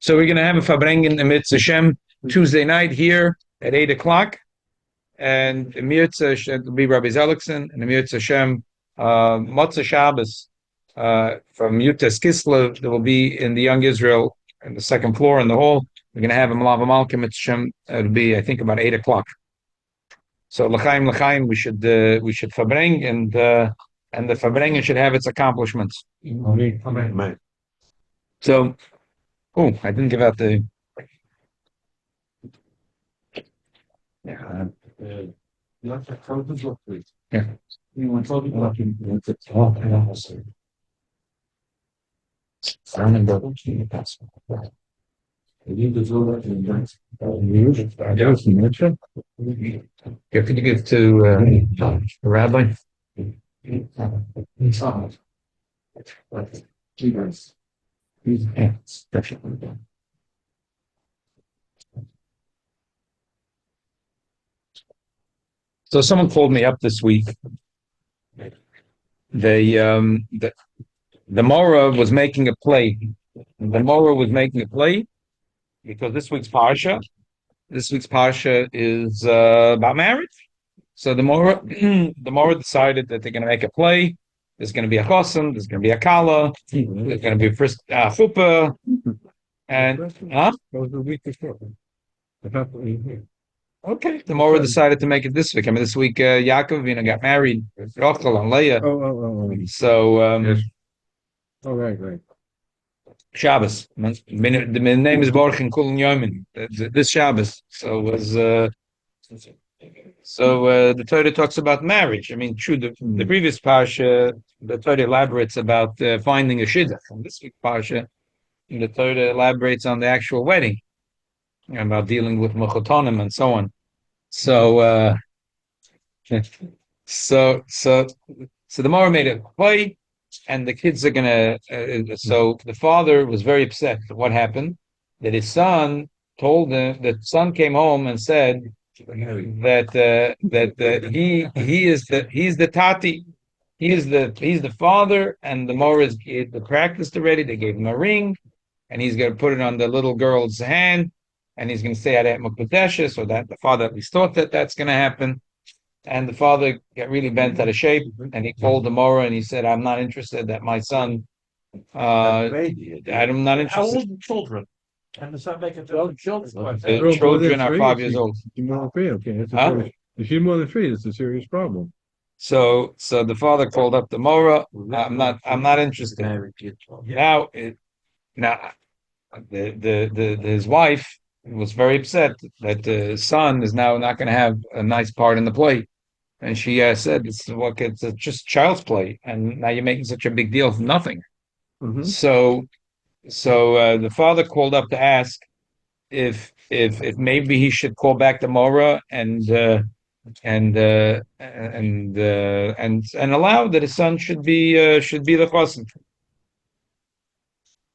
So we're going to have a Fabrengen Emitz Hashem Tuesday night here at 8 o'clock. And Emitz Hashem will be Rabbi Zelikson, and Emitz Hashem Motzah Shabbos from Yutas Kislev that will be in the Young Israel in the second floor in the hall. We're going to have a Malav Malkim Emitz Hashem. It'll be, I think, about 8 o'clock. So L'chaim, we should Fabreng, and the Fabrengen should have its accomplishments. Amen. So, I didn't give out the. Yeah. You want to throw the book, please? Yeah. You want to throw the book? You want to talk and also. You need to throw that in the Yeah, could you give to the Rabbi? Yeah, definitely. So someone called me up this week. The Mora was making a play. The Mora was making a play because this week's Parsha is about marriage. So the Mora decided that they're going to make a play. There's going to be a chosim, there's going to be a kala, there's going to be a first chuppah, and That was the week before. okay, the Mora decided to make it this week. I mean, this week Yaakov, got married, Rachel and Leah. Oh. So Yes. Oh, right. Shabbos. The name is Baruch and Kulin Yomin. This Shabbos. So was the Torah talks about marriage. I mean, true. The previous parsha, the Torah elaborates about finding a shidduch. And this week's parsha, the Torah elaborates on the actual wedding, about dealing with mechotonim and so on. So the Mora made a play, and the kids are gonna. So the father was very upset at what happened. That his son told him. That son came home and said that he's the tati, he's the father, and the Mora is the practiced already. They gave him a ring, and he's gonna put it on the little girl's hand, and he's gonna say Adat Mukadesha, so that the father at least thought that that's gonna happen. And the father got really bent out of shape, and he called the Mora and he said, "I'm not interested that my son. I'm not interested. How old are the children? And does that make a difference? The children are 5 years old. She's more than three. Okay, Huh? If she's more than three, it's a serious problem. So the father called up the Mora. I'm not interested. Now his wife was very upset that the son is now not going to have a nice part in the play. And she said, it's just child's play, and now you're making such a big deal for nothing." Mm-hmm. So the father called up to ask if maybe he should call back the Mora and allow that his son should be the chosin.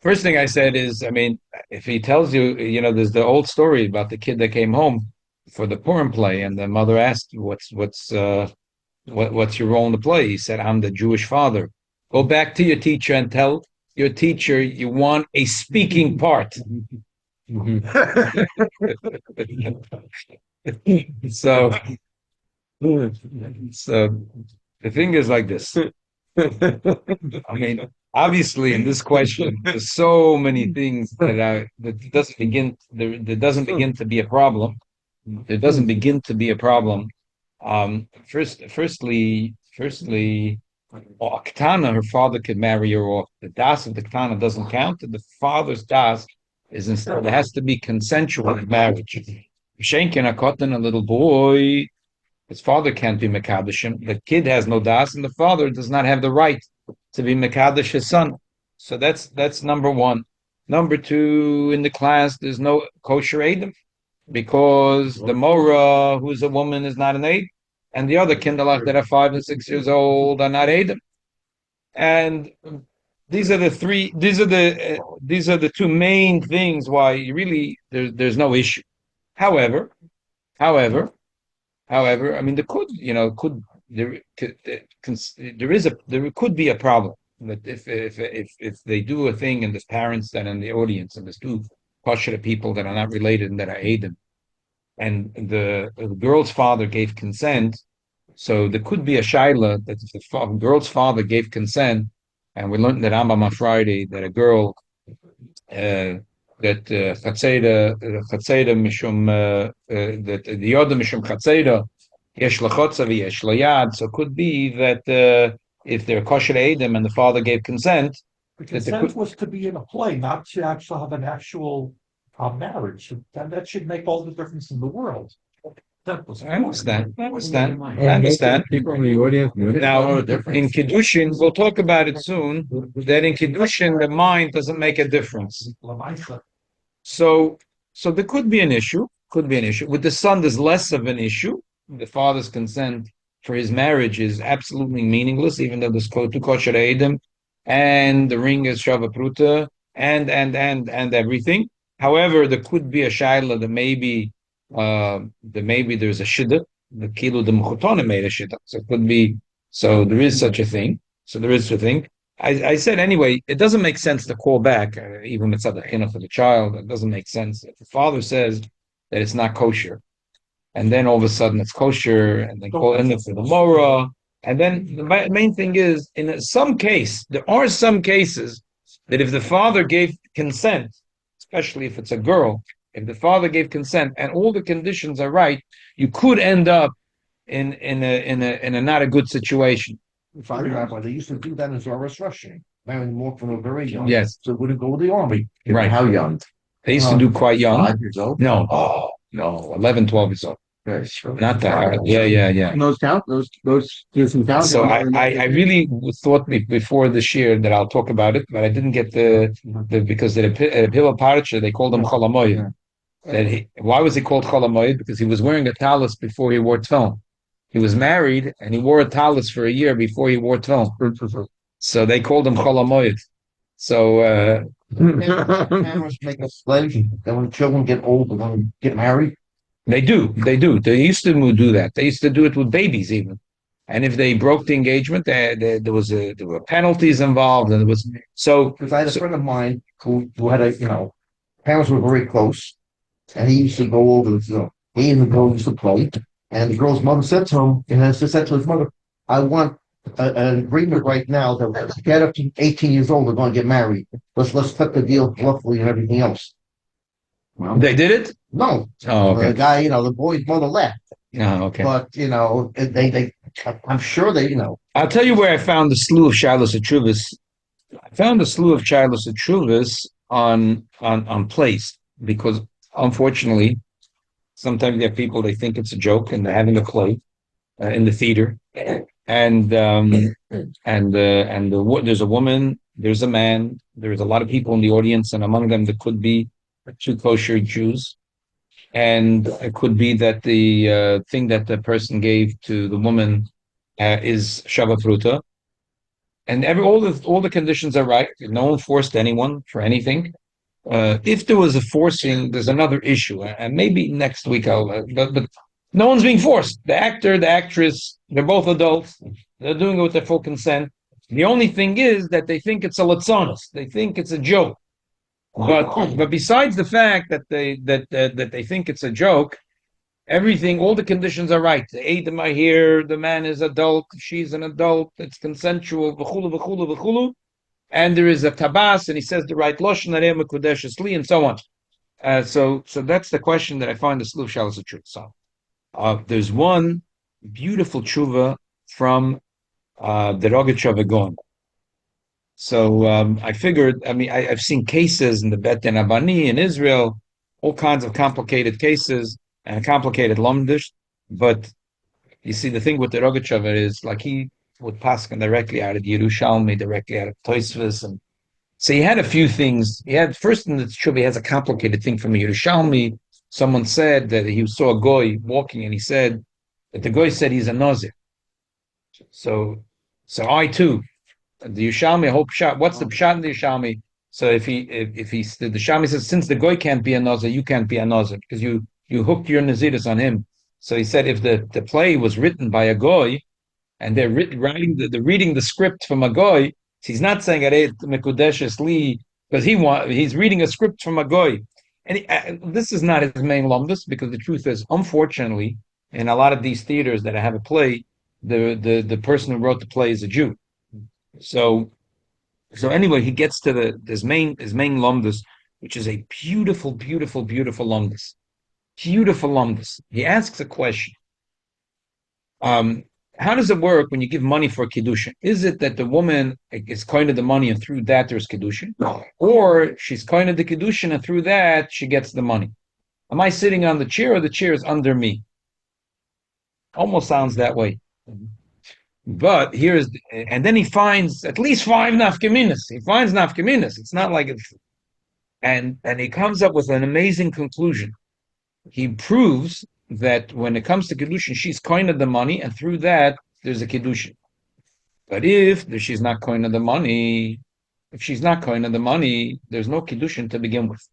First thing I said is, I mean, if he tells you, there's the old story about the kid that came home for the Purim play, and the mother asked, "What's your role in the play?" He said, "I'm the Jewish father." Go back to your teacher and tell your teacher you want a speaking part. So the thing is like this. I mean, obviously, in this question, there's so many things that doesn't begin to be a problem. There doesn't begin to be a problem. Firstly, Aktana, her father could marry her off. The das of the Aktana doesn't count. The father's das is instead. There has to be consensual marriage. Shenkin Akotan, a little boy, his father can't be Mekadishim. The kid has no das, and the father does not have the right to be Mekadesh his son. So that's number one. Number two, in the class, there's no kosher Adam, because the Mora, who's a woman, is not an Adam, and the other kinderlach that are 5 and 6 years old are not Adam. And these are the two main things why really there's no issue. However, I mean, there could be a problem that if they do a thing and there's parents that in the audience and there's two kosher people that are not related and that are Adam. And the girl's father gave consent. So there could be a shaila that if the girl's father gave consent, and we learned that Rambam on Friday that a girl that chatzeda mishum that the yoda mishum chatzeda yesh lachotza v'yesh layad. So it could be that if they're kosher Adam and the father gave consent, The consent was to be in a play, not to actually have an actual marriage. And that should make all the difference in the world. That was. I understand. I understand. People in the audience. Now, in Kiddushin, we'll talk about it soon, that in Kiddushin, the mind doesn't make a difference. So there could be an issue. With the son, there's less of an issue. The father's consent for his marriage is absolutely meaningless, even though there's two kosher Edom, and the ring is Shava Pruta, and everything. However, there could be a shaila that maybe there's a shidduch, the kilo de mechutona made a shidduch. So it could be, so there is such a thing. I said anyway, it doesn't make sense to call back, even mitzvah chinuch for the child. It doesn't make sense. If the father says that it's not kosher, and then all of a sudden it's kosher, and then call in for the mora, and then the main thing is, there are some cases that if the father gave consent, especially if it's a girl, if the father gave consent and all the conditions are right, you could end up in a not a good situation. Rabbi, they used to do that as RIshon, marrying more from a very young. Yes. So wouldn't go to the army. Right. How young? They used to do quite young. 5 years old. No, 11, 12 years old. Not that. Yeah. And those count. Those years and count. So I really thought before this year that I'll talk about it, but I didn't get the because at Pila Parcha they called him Cholamoyed. Why was he called Cholamoyed? Because he was wearing a talis before he wore tefillin. He was married and he wore a talis for a year before he wore tefillin. So they called him Cholamoyed. So parents make a pledge that when children get old, they're going to get married. They do. They used to do that. They used to do it with babies even. And if they broke the engagement, there were penalties involved, and it was so. Because I had a friend of mine who had parents were very close, and he used to go over. He and the girl used to play, and the girl's mother said to him, and she said to his mother, "I want an agreement right now that get up to 18 years old, they're going to get married. Let's cut the deal roughly and everything else." Well, they did it? No. Oh, okay. The guy, the boy's mother left. Oh, okay. But I'm sure they, I'll tell you where I found the slew of Shilas Atruvas. I found the slew of Shilas Atruvas on place, because unfortunately, sometimes there are people, they think it's a joke and they're having a play in the theater, and there's a woman, there's a man, there's a lot of people in the audience, and among them there could be 2 kosher Jews, and it could be that the thing that the person gave to the woman is Shava Pruta, and all the conditions are right. No one forced anyone for anything. If there was a forcing, there's another issue, and maybe next week but no one's being forced. The actor, the actress, they're both adults. They're doing it with their full consent. The only thing is that they think it's a latzonis. They think it's a joke. But besides the fact that they think it's a joke, everything, all the conditions are right. The Edom are here, the man is adult, she's an adult, it's consensual, v'chulu, and there is a tabas, and he says the right lashon, and so on. So that's the question that I find the Slew Shalos of Truth. So there's one beautiful tshuva from the Rogatchover Gaon. So I figured, I've seen cases in the Bet Din Abani in Israel, all kinds of complicated cases and complicated lomdish. But you see, the thing with the Rogatchover is, like, he would pass directly out of Yerushalmi, directly out of Tosfos, and so he had a few things. He had, first in the tshuva, he has a complicated thing from Yerushalmi. Someone said that he saw a goy walking, and he said that the goy said he's a nazir. So I too. The Yerushalmi, whole pshat. What's the pshat in the Yerushalmi? So if the Yerushalmi says, since the goy can't be a nazir, you can't be a nazir because you hooked your naziris on him. So he said, if the play was written by a goy, and they're reading the script from a goy, he's not saying mekudeshes li because he's reading a script from a goy. And this is not his main lumbus, because the truth is, unfortunately, in a lot of these theaters that I have a play, the person who wrote the play is a Jew. So anyway, he gets to his main lumbus, which is a beautiful, beautiful, beautiful lumbus. Beautiful lumbus. He asks a question. How does it work when you give money for kiddushin? Is it that the woman is kind of the money and through that there's kiddushin, or she's kind of the kiddushin and through that she gets the money? Am I sitting on the chair or the chair is under me? Almost sounds that way. But and then he finds at least 5 nafkaminas. He finds nafkaminas. It's not like it's, and he comes up with an amazing conclusion. He proves that when it comes to Kiddushin, she's coin of the money, and through that, there's a Kiddushin. But if she's not coin of the money, there's no Kiddushin to begin with.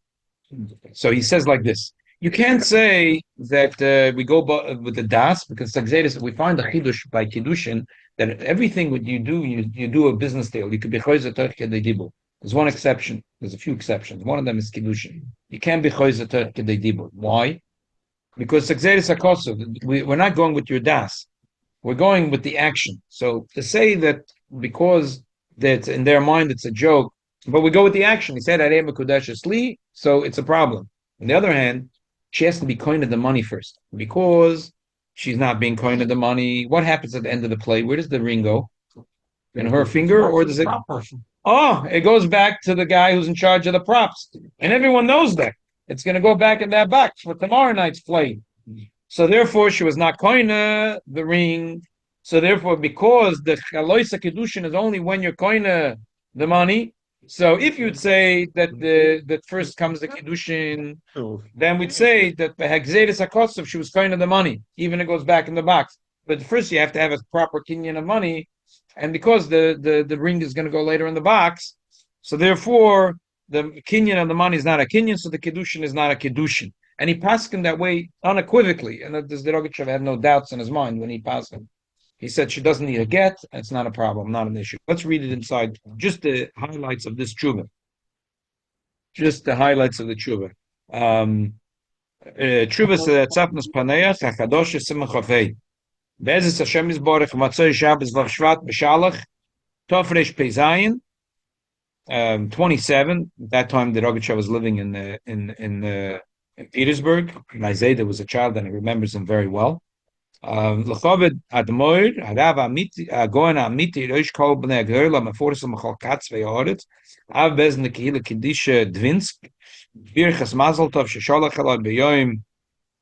So he says like this. You can't say that we go with the das, because we find a Kiddush by Kiddushin, that everything what you do a business deal. You could be Choyzer Torch Kedei Dibur. There's one exception. There's a few exceptions. One of them is Kiddushin. You can't be Choyzer Torch Kedei Dibur. Why? Because we're not going with your das. We're going with the action. So to say that because that in their mind it's a joke, but we go with the action. He said, so it's a problem. On the other hand, she has to be coined of the money first. Because she's not being coined of the money, what happens at the end of the play? Where does the ring go? In her finger, or does it? Oh, it goes back to the guy who's in charge of the props. And everyone knows that. It's going to go back in that box for tomorrow night's play. So therefore, she was not koina the ring. So therefore, because the chaloisa kedushin is only when you're koina the money. So if you'd say that that first comes the kedushin, then we'd say that the hexeris hakosov, she was koina the money, even it goes back in the box. But first, you have to have a proper kinyan of money, and because the ring is going to go later in the box, so therefore the kinyan of the money is not a kinyan, so the kedushin is not a kedushin. And he passed him that way unequivocally. And the Rogachev had no doubts in his mind when he passed him. He said she doesn't need a get, and it's not a problem, not an issue. Let's read it inside, just the highlights of this tshuva. Just the highlights of the tshuva. Tshuva tzapnas paneach, hakadosh simachafei. Bezes Hashem Yisborach, Matzoi Shabbos V'Shvat B'Shalach, Tofresh Peizayin, 27. At that time, the Rogachev was living in Petersburg. Naizeda was a child, and he remembers him very well. L'choved Admoir, Harav Amiti, Agoin Amiti, Rosh Kol B'nei Agherla, Meforus L'Machol Katz Ve'Oretz, Av Bez Nekehila Kedisha Dvinsk, Birchas Mazel Tov, Shesholach Elad B'Yoim,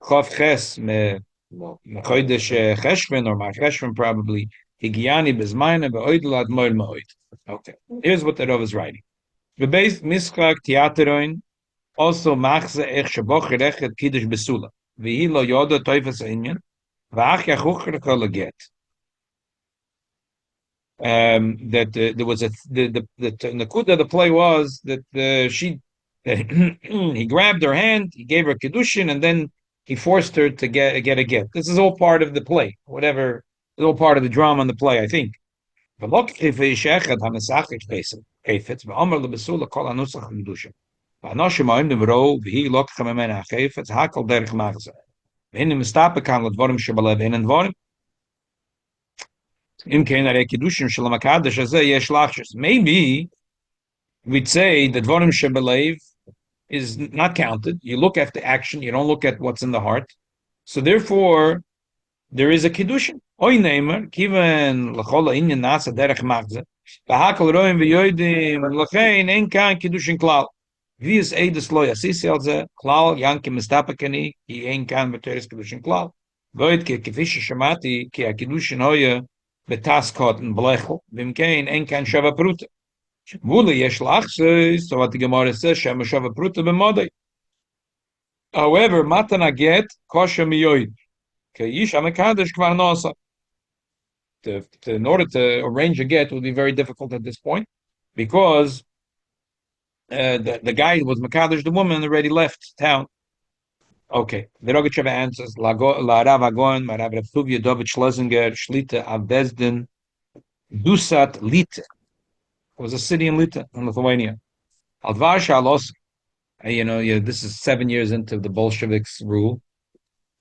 Chov Ches, Mechodesh Cheshvan, or Mar Cheshvan probably, Higiani Bezmayne, Be'oidel Admoir Ma'oid. Okay, here's what the Rav is writing. Bebeis Mischak Theateroin, also Machze Ech Shaboch Rechet Kiddush Besula, V'hi Lo Yoda Toifas Inyan, that there was the nakuda of the play was that he grabbed her hand, he gave her kiddushin, and then he forced her to get a get. This is all part of the play, whatever. It's all part of the drama in the play, I think. Maybe we'd say that Dvorim Shebelev is not counted. You look at the action, you don't look at what's in the heart. So therefore, there is a Kiddushin. Oy Neimer, Kiven Lachola Inyan Nasa Derech Magze, Bahakal Roim V'yoidim, Lachein, Ein Kan Kiddushin Klal. Vies Eides Lo Yasisi Alze, Klal, Yankim Mistapakani, Ki Ein Kan Beteres Kiddushin Klal. Goit Ki Kifisha Shamati, Ki a Kiddushin Hoye, Betaskot and Blechel, Vimkein, Ein Kan Shava Pruta. Wule Yesh Lachse, so what the Gemara says, Shema Shava Pruta B'modei. However, Matana Get, Kosha Miyoid. In order to arrange a get would be very difficult at this point, because the guy who was Makadosh, the woman, already left town. Okay, the Rogachev answers, La Rav Agon, Ma Rav Tuvia David Schlesinger, Shlita Avbezdin, Dusat Lita. It was a city in Lita, in Lithuania. Alvar Shalos, This is 7 years into the Bolsheviks' rule.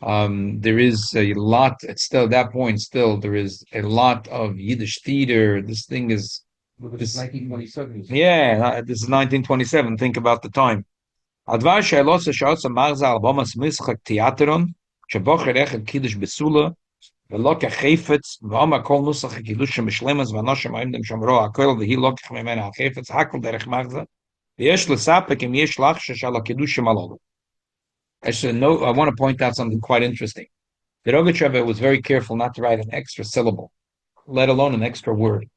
There is a lot. It's still at that point. Still, there is a lot of Yiddish theater. This thing is. This is 1927. Yeah, this is 1927. Think about the time. הדבר שאלות שעות המרזה אלבום משחק תיאטרון, שבוחר אחד קידוש בסולה, ולא כחפץ, ואומר כל נוסח הקידוש שמשלמס, ואנושים עומדים שמרו הכל, והיא לא כך ממנה החפץ, הכל דרך מרזה, ויש לספק אם יש לחשש על הקידוש שמלולו. I want to point out something quite interesting. The Rogachev was very careful not to write an extra syllable, let alone an extra word.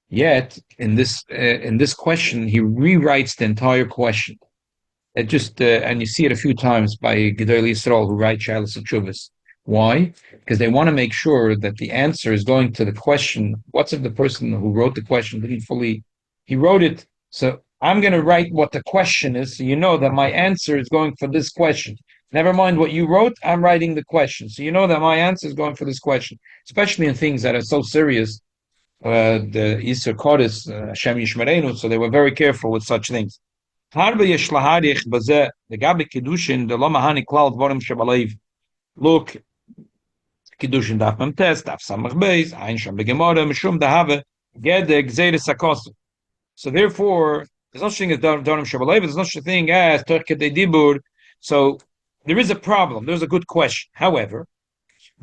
Yet, in this question, he rewrites the entire question. It just and you see it a few times by Gedolei Yisrael who write Shalos Tshuvos. Why? Because they want to make sure that the answer is going to the question. What's if the person who wrote the question didn't fully? He wrote it, so I'm going to write what the question is, so you know that my answer is going for this question. Never mind what you wrote, I'm writing the question, so you know that my answer is going for this question. Especially in things that are so serious, the Yisur Kodesh, Hashem Yishmerenu, so they were very careful with such things. Look, Kiddushin, darf man test, darf samach beis, ein schon begemore, mishum dahave, gede gzeres akosu. So therefore, there's no such thing as Dorim Shabalev, there's no such thing as Terkei Dibur. So there is a problem, there's a good question. However,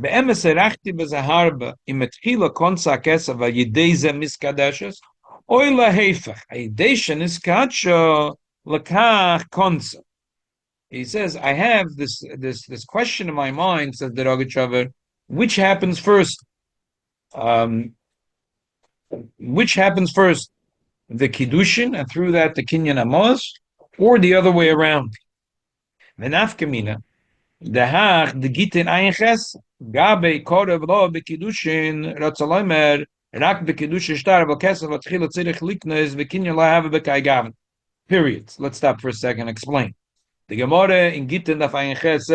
be'emes erachti bezaharba, im etchila konsa kesava yideize miskadeshes, oy lahefach, yideize niskadsha, lakach konsa. He says, I have this question in my mind, says the Rogachev, which happens first? Which happens first? The Kiddushin, and through that the Kinyan Amos, or the other way around? V'nafkamina, dehach the Gitin Ayin Ches, gabe korev lo bekiddushin, ratzalomer, rak bekiddushin shtar v'kesav atchila tzirich liknes v'kinyan lahave b'kai gavin. Period. Let's stop for a second and explain. The Gemara in Gittin Daf Ayin Ches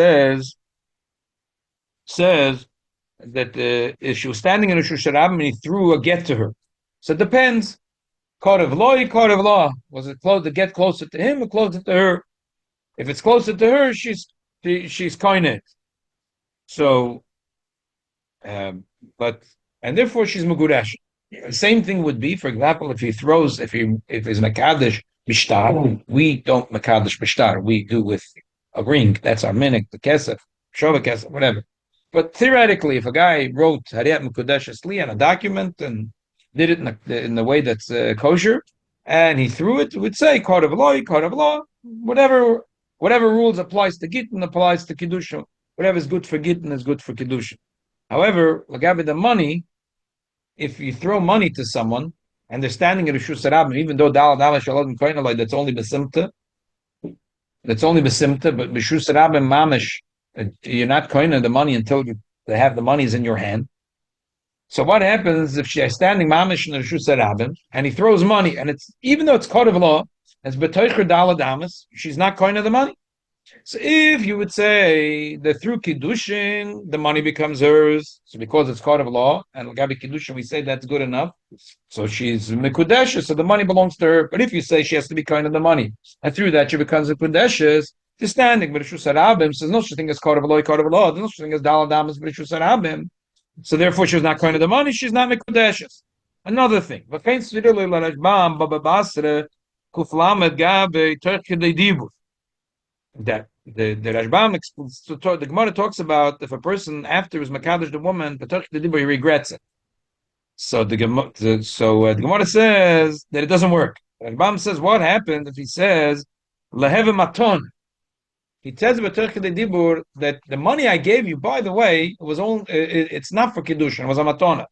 says that if she was standing in a Rosh Hashanah and he threw a get to her. So it depends. Korev law. Was it close to get closer to him or closer to her? If it's closer to her, she's koinet. So, and therefore she's meguresh. The same thing would be, for example, if he's mekadesh bishtar. We don't mekadesh bishtar. We do with a ring. That's our minik, the kesef, shova kesef, whatever. But theoretically, if a guy wrote Hariyat Mekudesh Li on a document and did it in the way that's kosher, and he threw it, would say court of law, whatever rules applies to Gittin applies to Kiddushin. Whatever is good for Gittin is good for Kiddushin. However, lagabe the money, if you throw money to someone and they're standing in a Rishus Rabim, even though that's only besimta, but Rishus Rabim mamish, you're not koina the money until they have the monies in your hand. So what happens if she's standing mamish in the Rishus Rabim and he throws money, and it's even though it's code of law, it's betoicher daladamas, she's not koina the money. So if you would say that through Kiddushin, the money becomes hers, so because it's code of law, and Gabi Kiddushin, we say that's good enough, so she's Mekudeshes, so the money belongs to her. But if you say she has to be kind of the money, and through that she becomes a Kudeshes, she's standing, but Rishus Rabim says no such thing as code of law, there's no such thing as Daladamas, but Rishus Rabim. So therefore she's not kind of the money, she's not Mekudeshes. Another thing, that the Rashbam the Gemara talks about if a person after his makadosh the woman, he regrets it. So the Gemara says that it doesn't work. Rashbam says what happened if he says leheve maton. He tells that the money I gave you, by the way, was only it's not for kiddushin, it was a matona.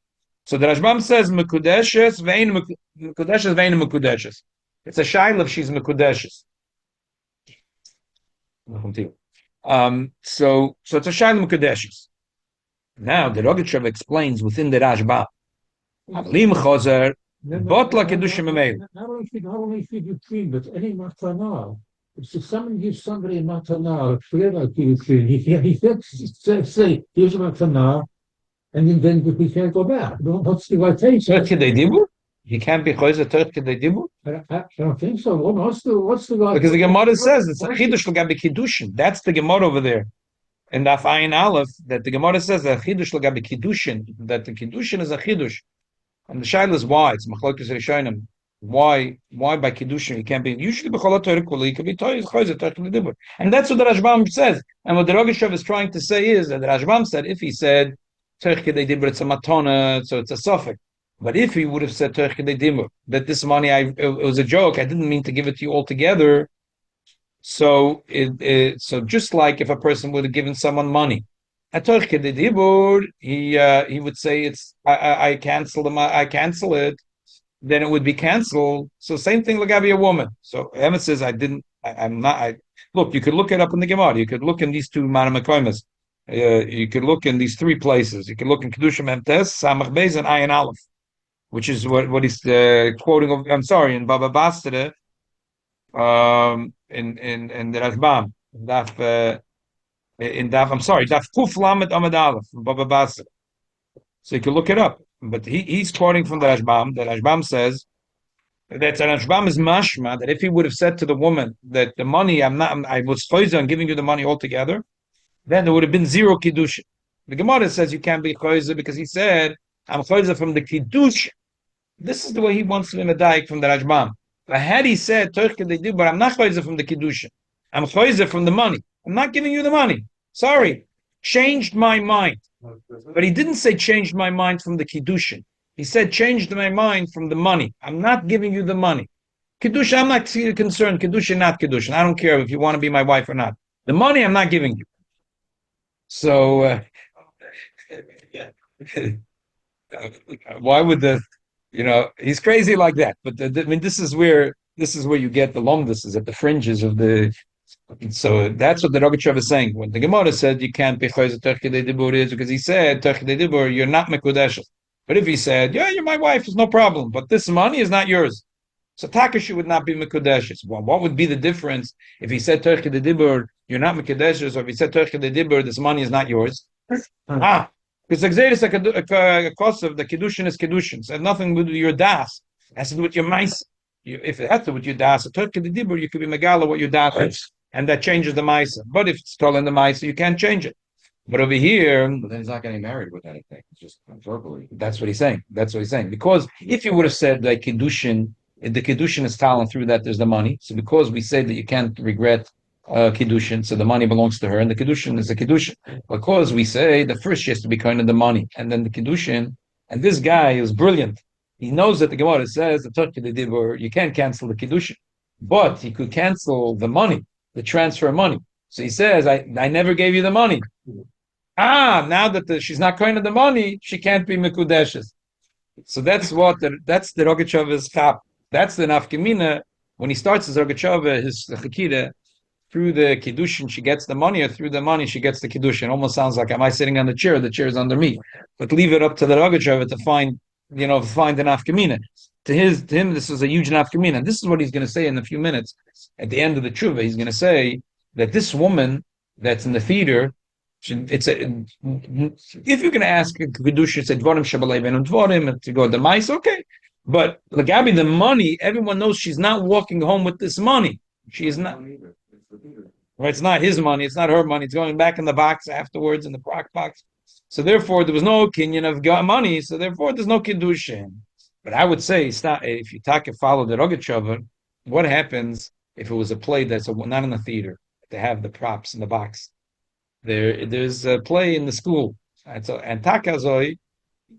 So the Rashbam says mekudeshes vein mekudeshes. It's a shaila if she's mekudeshes. So it's a Shalim Kadeshes. Now the Rogachev explains within the Rashba. Lim Chozer, Botla Kedushim Email. Not only should you clean, but any matana. If someone gives somebody a matana, a prayer like you clean, he says, say, here's a matana, and then we can't go back. What's the invitation? he can't be choizer Torch Kedei Dibur? I don't think so. What's the guy? Because the Gemara says it's a chidush l'gabi kiddushin. That's the Gemara over there. And Daf Ayin Aleph, that the Gemara says that chidush l'gabi kiddushin, that the kiddushin is a chidush. And the shaila is why. It's machlokes rishonim. Why by kiddushin you can't be? Usually b'cholot Torah kuli can be choizer Torch Kedei Dibur. And that's what the Rashbam says. And what the Rogashev is trying to say is that the Rashbam said if he said Torch Kedei Dibur, it's a matona, so it's a suffix. But if he would have said Torch Kedei Dibur, that this money it was a joke, I didn't mean to give it to you all together. So so just like if a person would have given someone money, at Torch Kedei Dibur, he would say it's I cancel it, then it would be canceled. So same thing Lagabi a woman. So Emmett says look, you could look it up in the Gemara. You could look in these two Manamakoimas. You could look in these three places. You could look in Kedushim Memtes, Samach Beis, and Ayin Aleph, which is what he's quoting. I'm sorry, in Baba Basra, in the Rashbam, Daf Kuf Lamed Amad Aleph, Baba Basra. So you can look it up. But he's quoting from the Rashbam. The Rashbam says that the Rashbam is mashma that if he would have said to the woman that the money I was choizer on giving you the money altogether, then there would have been zero kiddushin. The Gemara says you can't be choizer because he said I'm choizer from the kiddush. This is the way he wants to be medayik from the Rashbam. But had he said Torch Kedei Dibur, I'm not choizer from the kiddushin. I'm choizer from the money. I'm not giving you the money. Sorry, changed my mind. But he didn't say changed my mind from the kiddushin. He said changed my mind from the money. I'm not giving you the money. Kiddushin, I'm not concerned. Kiddushin, not kiddushin. I don't care if you want to be my wife or not. The money, I'm not giving you. So why would he's crazy like that? But this is where you get the longest is at the fringes of the. So that's what the Rogachev is saying. When the Gemara said you can't be choizer Torch Kedei Dibur is because he said Torch Kedei Dibur you're not mekudeshes. But if he said you're my wife, it's no problem, but this money is not yours. So Takashu would not be mekudeshes. Well, what would be the difference if he said Torch Kedei Dibur you're not mekudeshes, or if he said Torch Kedei Dibur this money is not yours? Because the cost of the kiddushin is kiddushin. So it has nothing to do with your das. It has to do with your mice. If it has to do with your das, a Torch Kedei Dibur you could be megala what your das is. And that changes the Maisa. But if it's stolen the Maisa, you can't change it. But over here, but then he's not getting married with anything. It's just verbally. That's what he's saying. Because if you would have said like Kiddushin, the Kiddushin is talent through that there's the money. So because we say that you can't regret Kiddushin, so the money belongs to her, and the Kiddushin is the Kiddushin. Because we say the first she has to be kind of the money, and then the Kiddushin, and this guy is brilliant. He knows that the Gemara says the Torch Kedei Dibur you can't cancel the Kiddushin, but he could cancel the money. The transfer money. So he says, I never gave you the money. Now that she's not kind of the money, she can't be mekudeshes. So that's the Rogacheva's chap. That's the nafkamina. When he starts his Rogacheva, his chakira, through the kiddushin she gets the money, or through the money she gets the kiddushin. Almost sounds like am I sitting on the chair is under me. But leave it up to the Rogacheva to find the nafkamina. To him, this is a huge nafkamina. And this is what he's going to say in a few minutes. At the end of the tshuva, he's going to say that this woman that's in the theater, if you're going to ask a kedusha, say dvarim shabalei ben dvarim to go to mice, okay. But Lagabi, the money, everyone knows she's not walking home with this money. She is not. Right, it's not his money. It's not her money. It's going back in the box afterwards in the proc box. So therefore, there was no kinyan of money. So therefore, there's no kiddushin. But I would say, if you follow the Rogachev, what happens if it was a play that's not in the theater? They have the props in the box. There's a play in the school, and Takazoi,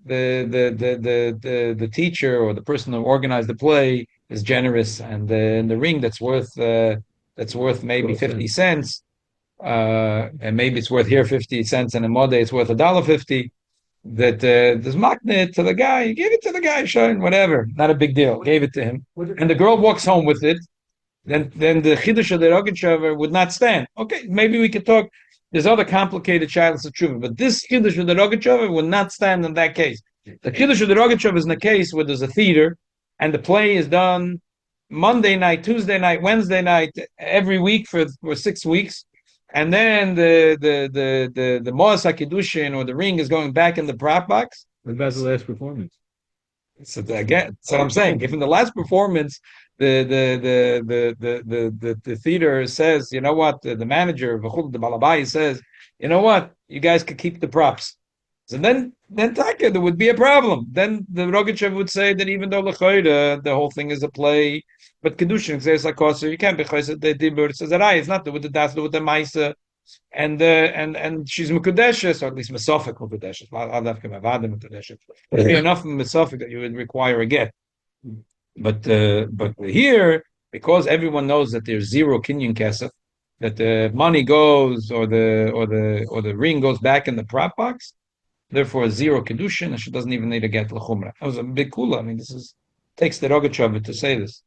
the teacher or the person who organized the play is generous, and the ring that's worth maybe 50 cents, and maybe it's worth here 50 cents, and in Mode it's worth $1.50. That there's magnet to the guy, he gave it to the guy, showing whatever, not a big deal, gave it to him, and the girl walks home with it. Then the chiddush of the Rogachev would not stand. Okay, maybe we could talk. There's other complicated shilas of tshuva, but this chiddush of the Rogachev would not stand in that case. The chiddush of the Rogachev is in the case where there's a theater, and the play is done Monday night, Tuesday night, Wednesday night, every week for 6 weeks. And then the Moas HaKiddushin or the ring is going back in the prop box. What about the last performance? So again, that's what I'm saying. If in the last performance, the theater says, you know what, the manager, the balabai says, you know what, you guys could keep the props. So then Taka, there would be a problem. Then the Rogachev would say that even though the whole thing is a play, but Kedushin says like also you can't be chayset the dibur. It says that it's not with the das, with the ma'isa, and she's mekudeshes, or at least mesofik mekudeshes. I'll have to mekudeshes. There'd be enough mesofik that you would require a get. But here, because everyone knows that there's zero kinyan kesef, that the money goes or the ring goes back in the prop box. Therefore, zero kedushin, and she doesn't even need to get l'chumra. That was a big kula. I mean, takes the Rogachev to say this.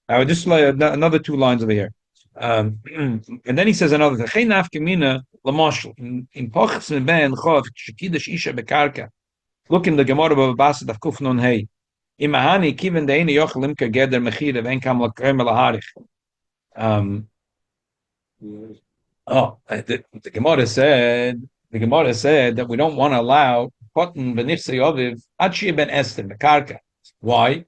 I would just lay another 2 lines over here, and then he says another thing. In pochs ben chov shekidash isha bekarka. Look in the Gemara of Basad of Kuf Nun Hey. Imahani kiven deini yochelim kageder mechira ven kam lakrem laharich. The Gemara said. The Gemara said that we don't want to allow cotton benifsei oviv adshi ben Esther mekarka. Why?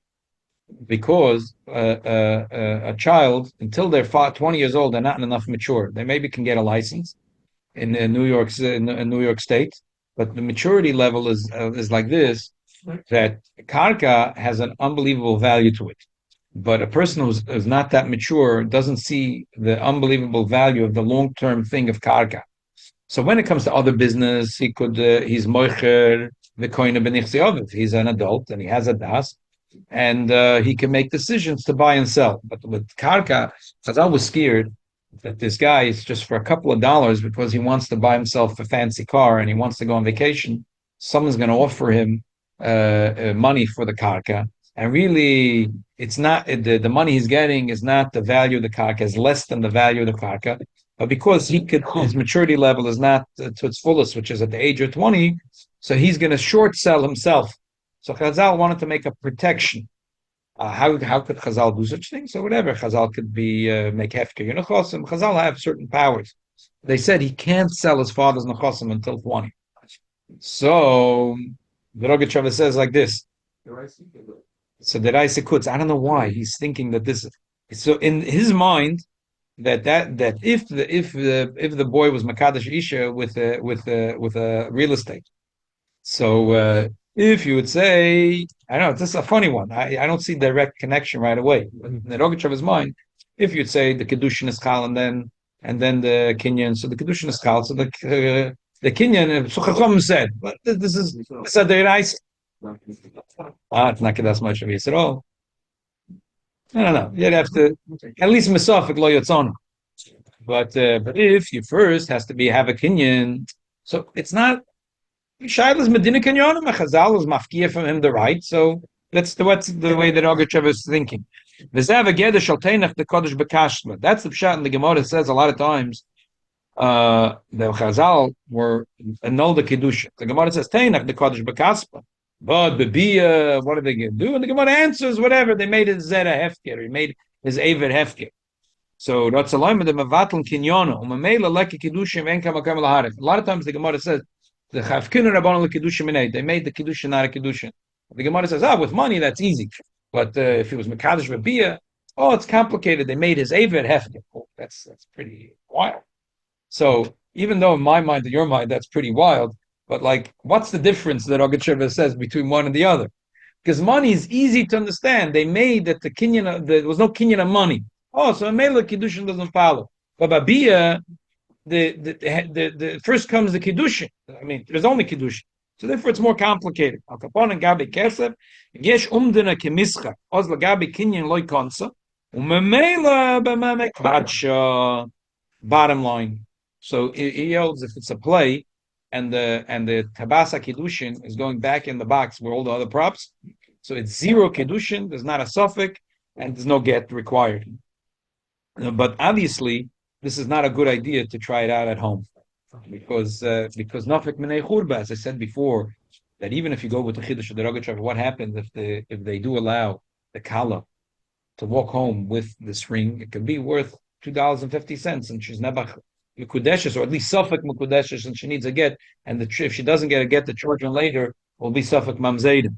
Because a child until they're 20 years old, they're not enough mature. They maybe can get a license in New York State, but the maturity level is like this: that karka has an unbelievable value to it. But a person who's not that mature doesn't see the unbelievable value of the long-term thing of karka. So when it comes to other business, he's moicher the koine benichsi oviv. He's an adult and he has a das, and he can make decisions to buy and sell. But with karka, Chazal was scared that this guy is just for a couple of dollars because he wants to buy himself a fancy car and he wants to go on vacation. Someone's going to offer him money for the karka, and really, it's not the money he's getting is not the value of the karka; is less than the value of the karka. But because his maturity level is not to its fullest, which is at the age of 20, so he's going to short sell himself. So Chazal wanted to make a protection. How could Chazal do such things? So whatever, Chazal could be make hefker nechosim. Chazal have certain powers. They said he can't sell his father's nechosim until 20. So the Rogachev says like this. So the Raisa Kutz, I don't know why he's thinking that this is so in his mind. That if the boy was Makadosh Isha with a real estate, so if you would say, I don't know, this is a funny one. I don't see direct connection right away. In the Rogachev's mind, if you'd say the Kedushin is Chal and then the Kinyan, so the Kedushin is Chal, so the Kinyan, Suchachom said, but this is a Deiraisa. It's not Kedas much of Yisrael. No. You'd have to at least mesofik lo yotzon. But if you first has to have a kinyan, so it's not Shaila's Medina Kinyonim. Chazal is mafkia from him the right. So what's the way that Rogachev is thinking. V'zev ageder shalteinach the kodesh bekashla. That's the pshat in the Gemara. It says a lot of times the Chazal were annul the kedusha. The Gemara says teinach the kodesh bekaspa. But Bebia, what are they going to do? And the Gemara answers, whatever. They made his Zera Hefker. He made his Aver Hefker. So, Ratzalayim, the Mavatl Kinyono, Umamela, Leki Kedushim, Enka Makam Laharif. A lot of times the Gemara says, the Chavkin Rabban Kedushim Inay, they made the Kedushin not a Kedushin. The Gemara says, with money, that's easy. But if it was Mekadosh Bebia, it's complicated. They made his Aver Hefker. That's pretty wild. So, even though in my mind, in your mind, that's pretty wild, but what's the difference that Rogachev says between one and the other? Because money is easy to understand. They made that there was no kinyan of money. So a mele kiddushin doesn't follow. But babia, the first comes the kiddushin. I mean, there's only kiddushin. So therefore, it's more complicated. Al kapon and gabi kesef yesh umdina kemischa oz lagabi kinyan loy konsa umemela b'mamek badsha. Bottom line. So he holds if it's a play. And the Tabasa Kedushin is going back in the box where all the other props. So it's zero Kedushin, there's not a suffix, and there's no get required. But obviously, this is not a good idea to try it out at home. Because Nafik Minei Churba, as I said before, that even if you go with the Chiddush of the Rogachev, what happens if they do allow the Kala to walk home with this ring? It could be worth $2.50, and she's never Mekudeshes, or at least Suffolk Mekudeshes, and she needs a get, and if she doesn't get a get, the children later will be Suffolk Mamzedim.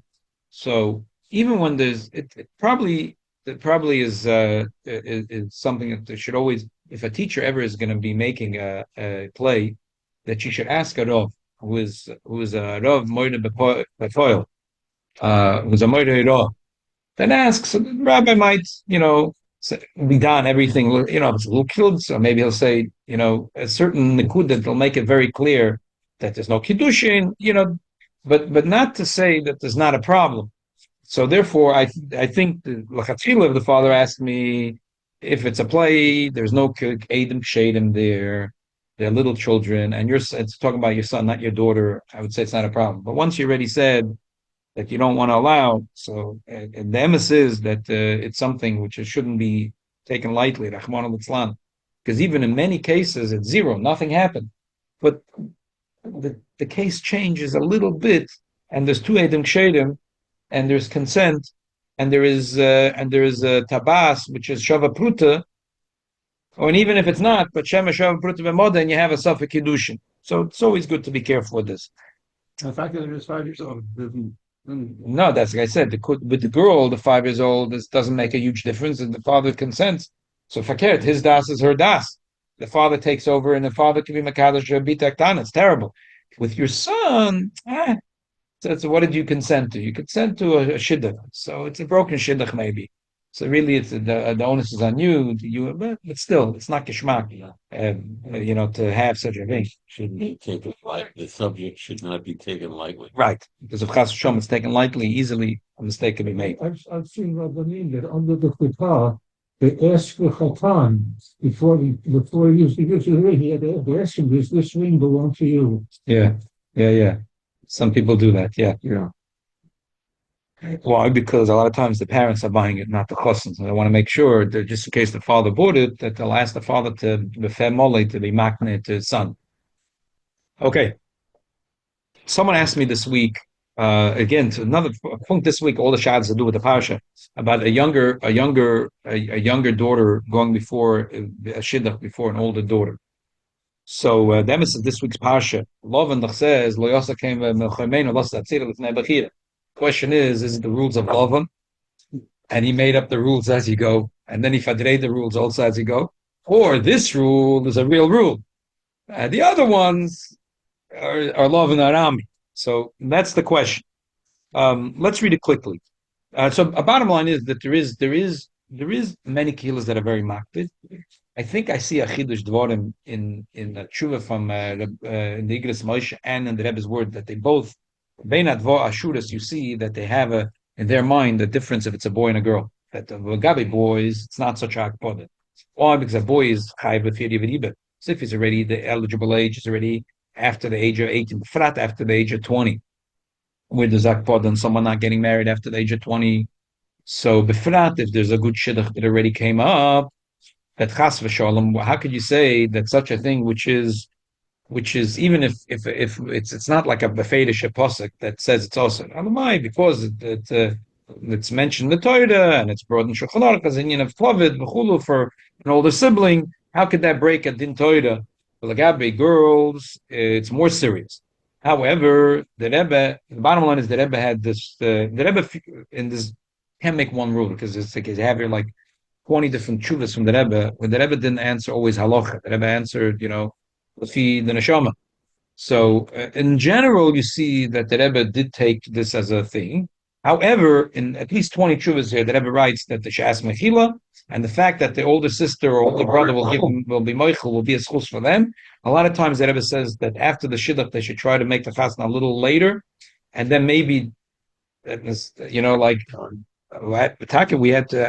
So even when it probably is something that there should always, if a teacher ever is going to be making a play, that she should ask a Rav, who is a Rav Moide Befoil, who's a Moide Rav, then ask. So the rabbi might, be done everything. If it's little kids, or maybe he'll say, a certain nikud that will make it very clear that there's no kiddushin, but not to say that there's not a problem. So therefore, I think the Lachatzilev, the father asked me if it's a play, there's no Adim Kshadim there, they're little children, and it's talking about your son, not your daughter. I would say it's not a problem. But once you already said that you don't want to allow, so and the emes is that it's something which it shouldn't be taken lightly, Rahman al because even in many cases it's zero, nothing happened. But the case changes a little bit, and there's two Adim Kshadim, and there's consent, and there is tabas, which is shava pruta, or even if it's not, but shema shava pruta b'moda, and you have a safek kiddushin. So it's always good to be careful with this. The fact that they're just 5 years old doesn't. No, that's like I said. With the girl, the 5 years old, this doesn't make a huge difference, and the father consents. So fakert, his das is her das. The father takes over, and the father can be makadosh bitaktan. It's terrible. With your son, so what did you consent to? You consent to a shidduch. So it's a broken shidduch, maybe. So really, it's the onus is on you. But still, it's not geschmack. To have such a thing. Shouldn't be taken lightly. The subject should not be taken lightly. Right, because if chas v'shalom it's taken lightly, easily a mistake can be made. I've seen Rabbanim that under the chuppah, they ask the chatan before he gives the ring. He had to ask him, does this ring belong to you? Yeah. Some people do that. Yeah. Why? Because a lot of times the parents are buying it, not the chassan. So they want to make sure that just in case the father bought it, that they'll ask the father to be makne to his son. Okay. Someone asked me this week, again, to another point this week, all the shads to do with the parsha, about a younger daughter going before a shidduch before an older daughter. So the emes of this week's parsha, Lavan says, "Lo yasa came melchemenu lost atzira l'fnei bechira." Question is it the rules of Lavan, and he made up the rules as you go, and then he fadrei the rules also as you go, or this rule is a real rule, the other ones are Lavan Arami. So that's the question. Let's read it quickly. So a bottom line is that there is many kilos that are very makbid. I think I see a chidush dvarim in the tshuva from in the Igros Moshe and in the Rebbe's word that they both beinat vo ashuras. You see that they have in their mind the difference if it's a boy and a girl. That the gabi boys it's not such a akpoda. Why? Because a boy is chayv b'firi. So if he's already the eligible age is already after the age of 18, frat after the age of 20, with the zakpod and someone not getting married after the age of 20. So befrat, if there's a good shidduch that already came up, that chas v'shalom, how could you say that such a thing, which is even if it's not like a befedish posuk that says it's also alamai because it's mentioned in the Torah and it's brought in Shulchan Aruch as inyan of Klavid v'chulu for an older sibling. How could that break a din Torah? For the Gabi girls, it's more serious. However, the bottom line is the Rebbe had this. The Rebbe in this can't make one rule because it's like you have here like 20 different chuvas from the Rebbe. When the Rebbe didn't answer always halacha, the Rebbe answered, lefi the neshama. So in general, you see that the Rebbe did take this as a thing. However, in at least 20 chuvas here, the Rebbe writes that the shas mechila and the fact that the older sister or older brother will be moichel will be a schus for them. A lot of times the Rebbe says that after the shidduch they should try to make the chasna a little later, and then maybe, like at Taka we had to.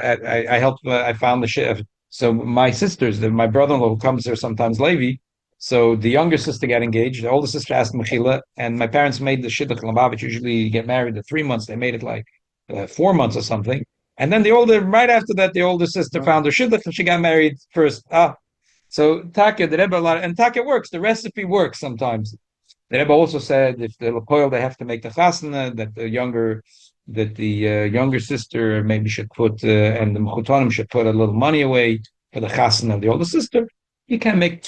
I helped. I found the shidduch. So my sisters, my brother-in-law who comes there sometimes, Levi. So the younger sister got engaged. The older sister asked mechila, and my parents made the shidduch l'mabit. Usually you get married at 3 months. They made it like 4 months or something. And then right after that, the older sister found her shidduch and she got married first. So Taka, the Rebbe, and Taka works. The recipe works sometimes. The Rebbe also said if the Kollel they have to make the chasna, that the younger sister maybe should put and the mechutanim should put a little money away for the chasna of the older sister. You can't make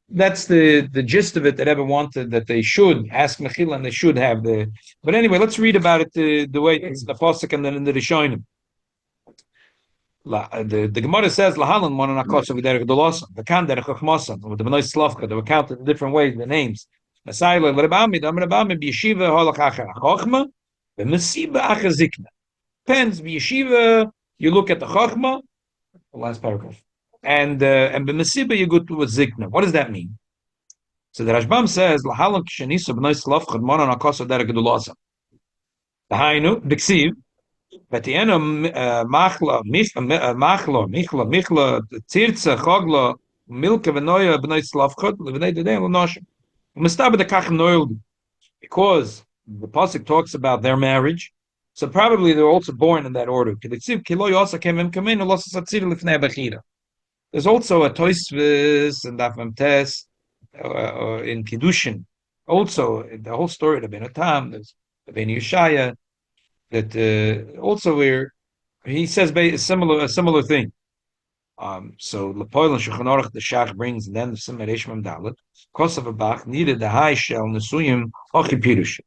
that's the gist of it that Rebbe wanted, that they should ask Mechila and they should have the. But anyway, let's read about it the way it's in the Pasuk and then in the Rishonim. The Gemara says Lahalan one and Akosov derech Dolosan, the Kan derech Chachmasan, with the Bnei Slavka, they were counted in different ways, the names. Masayla Rebami, Dam Rebami, B'Yeshiva Holach Acher Chochma, B'Mesiba Acher Zikna. Depends, B'Yeshiva, you look at the Chochma, the last paragraph. And b'mesiba you go to a zikna. What does that mean? So the Rashbam says lahalam kishenisa b'nei slavchad monon akosa derek gedulasa. Dahainu b'ksiv v'tienu machla tirtza chogla milka v'noya b'nei slavchad l'v'nei dedei l'noshim. U'mestaba dekach noildu, because the pasuk talks about their marriage. So probably they're also born in that order. K'diksiv kilo yosa kemim kamenu losa satzir l'fnei b'chira. There's also a Toisvis and Dafamtes in Kiddushin. Also, the whole story of Ben Atam, there's the Ben Yeshaya, that also where he says a similar thing. So Lepoil and Shulchan Aruch the Shach brings, and then the Simmer Eshmam Dalet, Kosav Abach needed the high shell Nesuyim Ochi Pirush.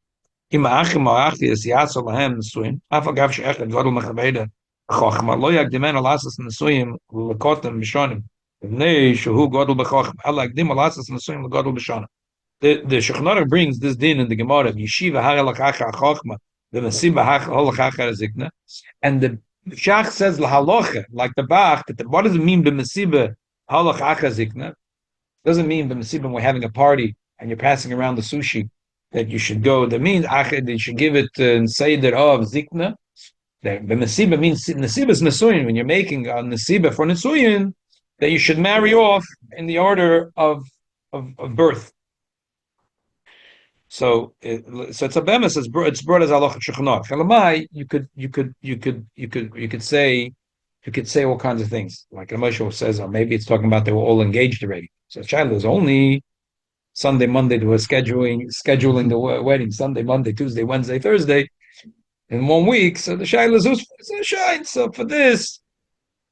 Ima Achim Ma'achti es Yasol Lahem Nesuyim, Afagav She'echad Godel Mechaveda. Chochma lo yagdimen alasas nesuyim lekotem b'shonim. V'nei shehu godol b'chochma. Ala yagdim alasas nesuyim legodol b'shonim. The Shulchan Aruch brings this din in the Gemara. Yeshiva haralachacha chochma v'mesiba haralachacha zikna. And the Shach says lahalocha, like the Bach, that what does it mean b'mesiba haralachacha zikna? Doesn't mean b'mesiba when we're having a party and you're passing around the sushi that you should go. That means that you should give it and say that of zikna. The nesiba means nesiba is nesuyin. When you're making a nesiba for nesuyin, that you should marry off in the order of birth. So it's a bemis. It's brought as halacha shulchan aruch. You could say all kinds of things. Like Moshe says, or maybe it's talking about they were all engaged already. So child is only Sunday, Monday. They were scheduling the wedding. Sunday, Monday, Tuesday, Wednesday, Thursday. In 1 week, so the shayla is shine. So for this,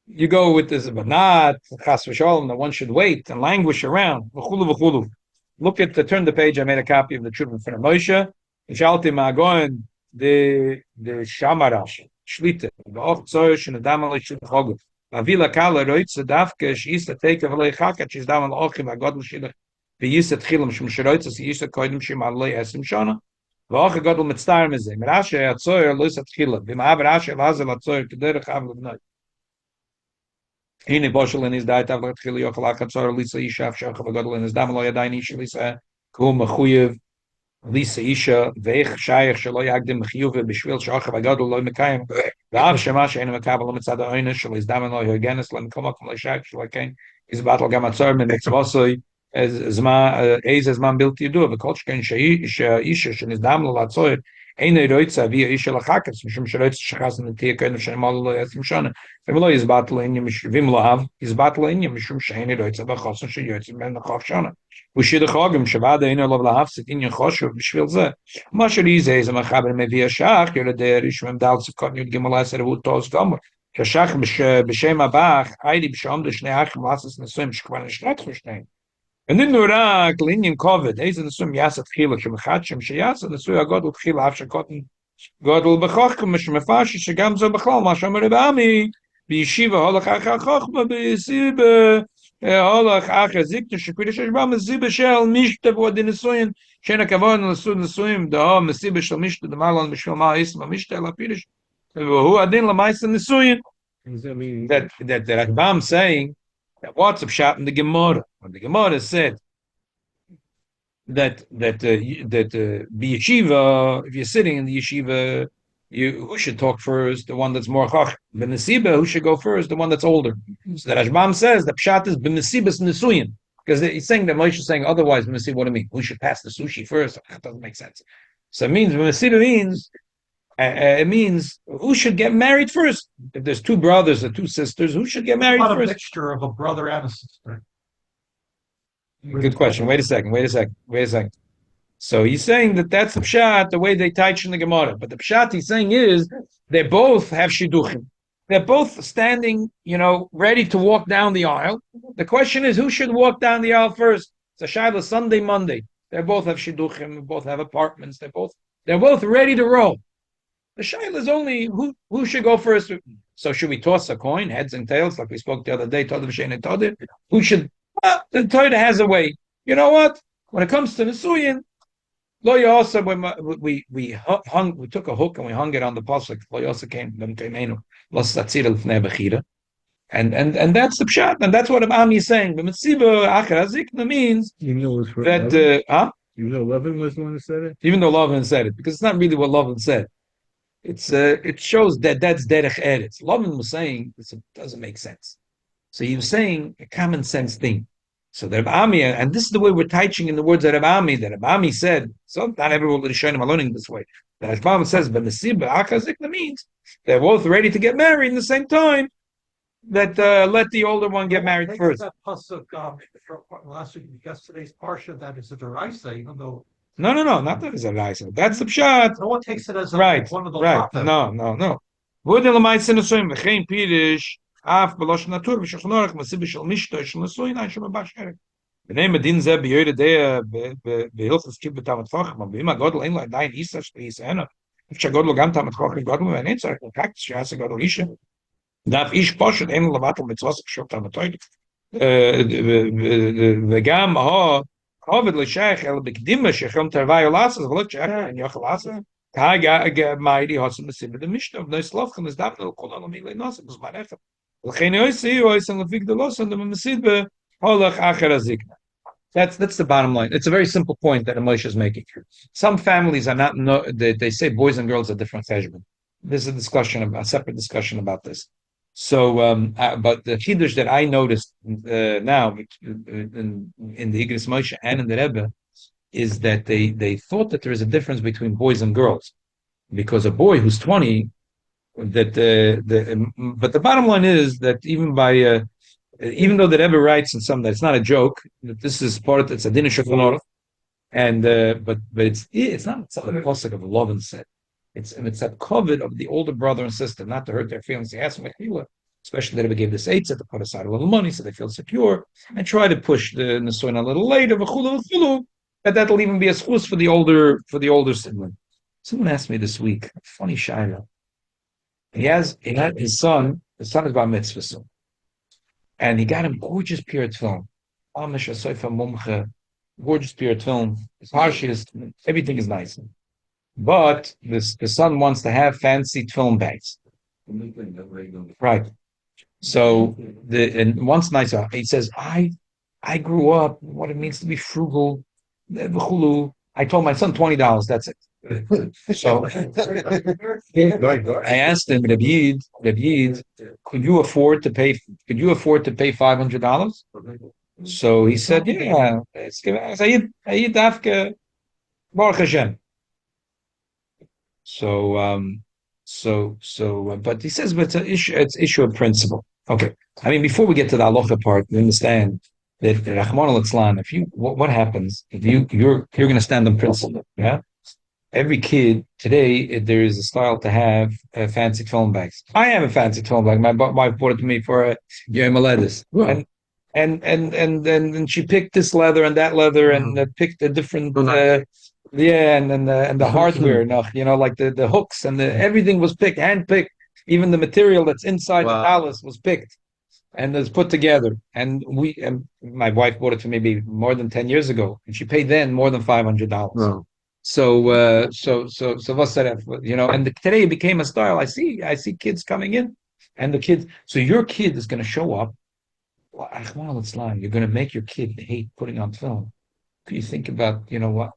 you go with this, but not chas v'shalom that one should wait and languish around. Look at turn the page. I made a copy of the Tshuva in front of Moshe. Shalti ma'agoin the shamarash shlita ba'och tzoyish and adam alishit choguf. Avila kala roitz davke sheisa take of leichakat she's dam al-ochim agod l'shilach v'yisa tchilam shem sheroitz yisa koidim shem alei esim shana. ואוכל גודל מצטער מזה, מרשע הצויר לא יסתחילה, במעבר רשע לעזל הצויר כדרך אב לבנות. הנה בושל אין הזדהית אב להתחיל יוכל אך הצויר ליסה אישה, אפשר גודל אין הזדם לא ידיים אישה ליסה, כהוא מחויב, ליסה אישה, ואיך שייך שלא יגדם מחיוב בשביל שאוכל הגודל לא מקיים, ואף שמה שאין מקבל לא מצד העונש, שלא הזדם לא יגנס למקום כמו לשייך שלא כן, יזבטל גם הצויר ממצבוסוי, איזה זמן בלתי ידוע, וכל שכן שהאישה שנזדם לו לעצור, אין אירויצה אביא האישה לחקס, משום שרויצה שחס נתיע כאלה שנאמר לו לא יעשים שונה, ולא יזבט לו עניין, ואם לא אהב, יזבט לו עניין, משום שאין אירויצה בחוסן שיועצה בין לחוף שונה. ושידך הוגם שבעד אין עליו להפסיק עניין חושב בשביל זה. מה שלי זה מחבר מביא השח, יולדי RIshon דל צפקות יוד גמל 10 והוא תוז גמר. כששח בשם הבח, היידי בשעומדו שני אחים לעשס נשואים שכבר נשרת לשניהם. And then Nurak, Linyan Kovid, Hazel the Sum Yasat Chila, Shemachachim, Shayasa, the Suya God with Chila, after cotton, God will be Chochim, Shemafashi, Shagamzo Bachal, Masham Rebami, Bishiva, Holach Acha Chochma, Bisiba, Holach Acha Zikta, Shakurish Shbam, Ziba Shell, Mishta, Wadinisuin, Shena Kavon, Nasuim, the Hom, Misiba Shal Mishta, the Malon, Mishma Isma, Mishta, Lapirish, who Adin Lamais and Nisuin. That Rambam saying, what's up shot in the Gemara? When the Gemara said that yeshiva, if you're sitting in the yeshiva, who should talk first? The one that's more chach. B'nesiba, who should go first? The one that's older. So the Rashbam says the pshat is b'nesibas nesuyin, because he's saying that Moshe is saying otherwise. B'nesiba, what do you mean? Who should pass the sushi first? That doesn't make sense. So it means b'nesiba means. It means who should get married first? If there's 2 brothers or 2 sisters, who should get married first? A mixture of a brother and a sister. Good question. Wait a second. So he's saying that's the pshat, the way they teach in the Gemara. But the pshat he's saying is they both have shidduchim. They're both standing, ready to walk down the aisle. The question is who should walk down the aisle first? It's a Shaila Sunday, Monday. They both have shidduchim, they both have apartments, they're both ready to roll. The Shaila is only who should go first. So should we toss a coin, heads and tails, like we spoke the other day, who should the Torah has a way. You know what? When it comes to Nisuyin, Lo Yosa, when we took a hook and we hung it on the pasuk. Lo Yosa came Los Tatzir Lefnei Bechira. And that's the pshat, and that's what Ami is saying. The Metziba Acher Hazikna means that Even though Levin was the one who said it? even though Lovin said it, because it's not really what Lovin said. It shows that that's derech eretz. Lovin was saying it doesn't make sense. So he was saying a common sense thing. So the Ami, and this is the way we're teaching in the words of Rabbi that Rabbi said. So not everyone will Rishonim are learning this way. That Rabbi says, "But Nesiba Akazikna means they're both ready to get married in the same time. That let the older one get married first." That pasuk last week, yesterday's parsha, that is a deraisa, even though No, not that is a raisa. That's the pshat. no one takes it as Right, one of the right. law. No. Wurde l'mayse nesuim v'chein pirish af b'losh natur v'shachnorach masib shel mishto shel nesuin ein shema b'asherek. B'nei medin zeh b'yoyre deya b'hilchas kib b'tamat chacham b'im ha-godel ein lo adayin isa shel isa ena. If she-godel gam tamat chacham godel v'ayin tzarech l'practice she-asa godel isha. Daf ish poshet ein lo levatel mitzvos k'shok tamat toidik. V'gam Ovid l'shayach el b'kdima shechom tervai olasas v'lo shayach en yochel asa. Mighty Hossam the Sibir the Mishnah of Nice Lovchan is Daphne Kollel Mile Nosam was Marechem. L'chein Oisem Lefik the Los and the Mesidbe Holach Acher Azikna. That's the bottom line. It's a very simple point that Moshe is making here. Some families are not they say boys and girls are different cheshbon. There's a separate discussion about this. So, but the chiddush that I noticed now in the Igris Moshe and in the Rebbe is that they thought that there is a difference between boys and girls, because a boy who's 20, but the bottom line is that even though the Rebbe writes in some that it's not a joke, that this is it's a din shulchan, and but it's not a pasuk of love and set. It's a covet of the older brother and sister, not to hurt their feelings. He asked Mechila, especially the Rebbe gave this eitzah to put aside a little money so they feel secure, and try to push the nesuin a little later. That'll even be a schus for the older sibling. Someone asked me this week, funny shaila. He had his son. His son is bar mitzvah soon, and he got him gorgeous period film. Gorgeous period film. His harshest, everything is nice, but the son wants to have fancy film bags. Right. So and once nicer, he says, I grew up what it means to be frugal. I told my son $20. That's it. So I asked him, Rabbi, could you afford to pay $500? So he said, yeah. Baruch Hashem. But he says, but it's issue of principle. Okay. I mean, before we get to the halacha part, we understand that Rahman al-Islam, what happens if you're going to stand on principle? Yeah. Every kid today, there is a style to have fancy film bags. I have a fancy film bag. My wife bought it to me for Yom Haledes, and she picked this leather and that leather and picked a different and the hardware, like the hooks and everything was picked, hand picked. Even the material that's inside the palace was picked and was put together. And my wife bought it for maybe more than 10 years ago, and she paid then more than $500. Wow. So what's that? And today it became a style. I see kids coming in, and the kids. So your kid is going to show up. You're going to make your kid hate putting on film. Could you think about what?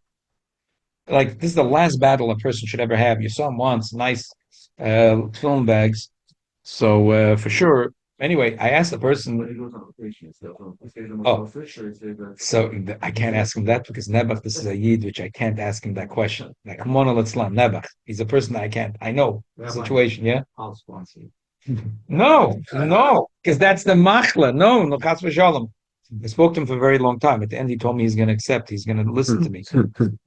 Like, this is the last battle a person should ever have. Your son wants nice film bags, so for sure. Anyway, I asked the person. So I can't ask him that because Nebuch, this is a Yid, which I can't ask him that question. Like Mona Litzlan, Nebuch, he's a person that I can't. I know the situation. Yeah. I'll sponsor you. No, because that's the machla. No, chas v'shalom. I spoke to him for a very long time. At the end, he told me he's going to accept. He's going to listen to me.